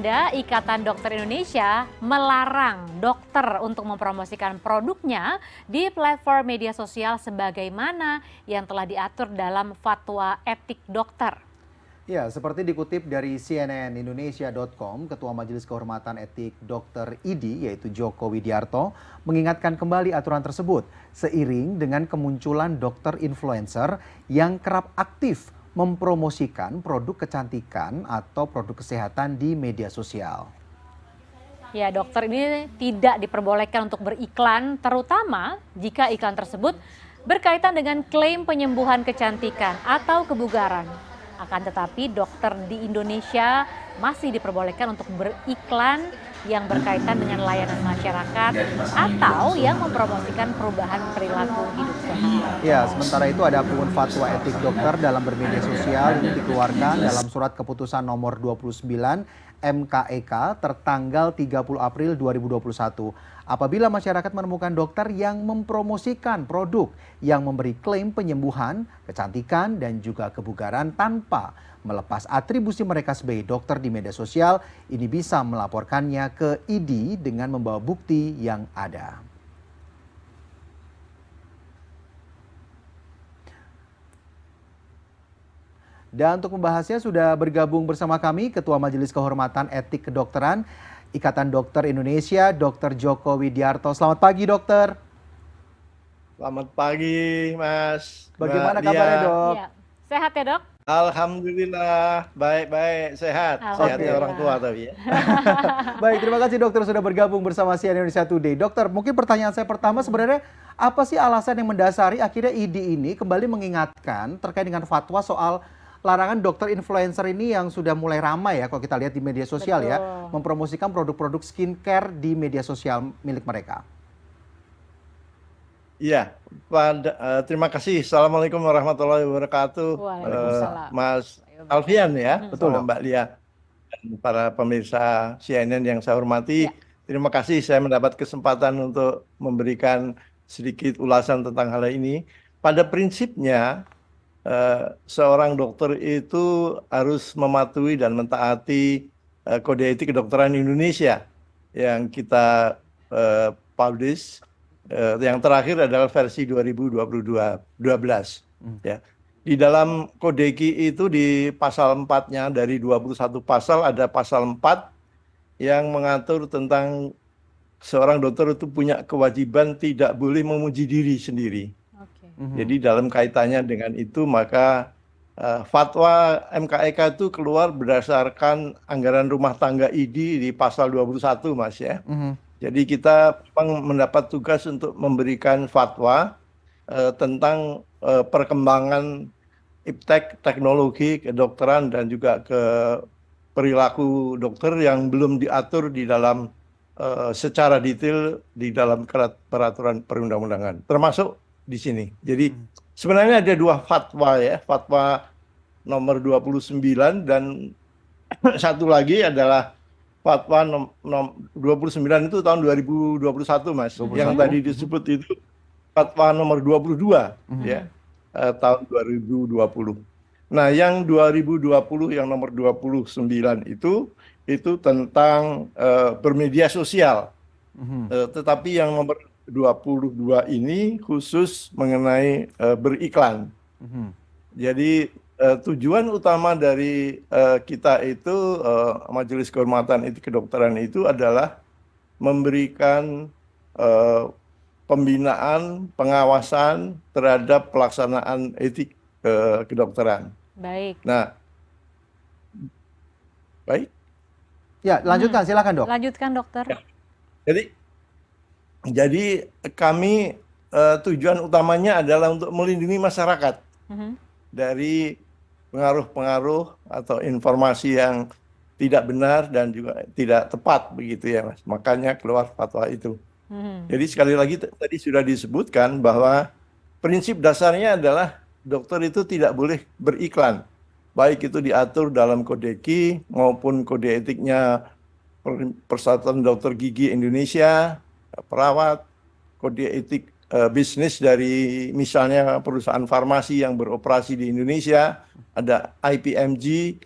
Ikatan Dokter Indonesia melarang dokter untuk mempromosikan produknya di platform media sosial sebagaimana yang telah diatur dalam Fatwa Etik Dokter. Ya, seperti dikutip dari cnnindonesia.com, Ketua Majelis Kehormatan Etik Dr. ID yaitu Joko Widiarto mengingatkan kembali aturan tersebut seiring dengan kemunculan dokter influencer yang kerap aktif mempromosikan produk kecantikan atau produk kesehatan di media sosial. Ya, dokter ini tidak diperbolehkan untuk beriklan, terutama jika iklan tersebut berkaitan dengan klaim penyembuhan kecantikan atau kebugaran. Akan tetapi dokter di Indonesia masih diperbolehkan untuk beriklan yang berkaitan dengan layanan masyarakat atau yang mempromosikan perubahan perilaku hidup sehat. Ya, sementara itu ada pun fatwa etik dokter dalam bermedia sosial ini dikeluarkan dalam surat keputusan nomor 29 MKEK tertanggal 30 April 2021. Apabila masyarakat menemukan dokter yang mempromosikan produk yang memberi klaim penyembuhan, kecantikan, dan juga kebugaran tanpa melepas atribusi mereka sebagai dokter di media sosial, ini bisa melaporkannya ke ID dengan membawa bukti yang ada. Dan untuk membahasnya sudah bergabung bersama kami Ketua Majelis Kehormatan Etik Kedokteran Ikatan Dokter Indonesia, Dr. Joko Widiarto. Selamat pagi, dokter. Selamat pagi, Mas. Bagaimana kabarnya, dok? Ya. Sehat ya, dok? Alhamdulillah, baik-baik, sehat. Sehatnya orang tua tapi ya. Baik, terima kasih dokter sudah bergabung bersama CNN Indonesia Today. Dokter, mungkin pertanyaan saya pertama sebenarnya apa sih alasan yang mendasari akhirnya ID ini kembali mengingatkan terkait dengan fatwa soal larangan dokter influencer ini yang sudah mulai ramai ya kalau kita lihat di media sosial. Betul. Ya, mempromosikan produk-produk skincare di media sosial milik mereka. Iya, terima kasih. Assalamualaikum warahmatullahi wabarakatuh. Mas Alfian ya, betul Mbak Lia dan para pemirsa CNN yang saya hormati. Ya. Terima kasih saya mendapat kesempatan untuk memberikan sedikit ulasan tentang hal ini. Pada prinsipnya seorang dokter itu harus mematuhi dan mentaati kode etik kedokteran Indonesia yang kita publish. Yang terakhir adalah versi 2012. Ya. Di dalam kode etik itu di pasal 4-nya dari 21 pasal ada pasal 4 yang mengatur tentang seorang dokter itu punya kewajiban tidak boleh memuji diri sendiri. Jadi dalam kaitannya dengan itu maka fatwa MKEK itu keluar berdasarkan anggaran rumah tangga ID di pasal 21, Mas ya. Jadi kita memang mendapat tugas untuk memberikan fatwa tentang perkembangan iptek, teknologi, kedokteran dan juga ke perilaku dokter yang belum diatur di dalam secara detail di dalam peraturan perundang-undangan. Termasuk di sini. Jadi sebenarnya ada dua fatwa ya, fatwa nomor 29 dan satu lagi adalah fatwa 29 itu tahun 2021, Mas. 21. Yang tadi disebut itu fatwa nomor 22 ya, tahun 2020. Nah, yang 2020 yang nomor 29 itu tentang bermedia sosial. Tetapi yang nomor 22 ini khusus mengenai beriklan. Jadi tujuan utama dari kita itu Majelis Kehormatan Etik Kedokteran itu adalah memberikan pembinaan, pengawasan terhadap pelaksanaan etik kedokteran. Baik. Nah, baik. Ya, lanjutkan, silakan dok. Lanjutkan dokter. Ya. Jadi kami tujuan utamanya adalah untuk melindungi masyarakat dari pengaruh-pengaruh atau informasi yang tidak benar dan juga tidak tepat begitu ya, Mas. Makanya keluar fatwa itu. Jadi sekali lagi tadi sudah disebutkan bahwa prinsip dasarnya adalah dokter itu tidak boleh beriklan. Baik itu diatur dalam kode etik maupun kode etiknya Persatuan Dokter Gigi Indonesia, perawat, kode etik bisnis dari misalnya perusahaan farmasi yang beroperasi di Indonesia, ada IPMG,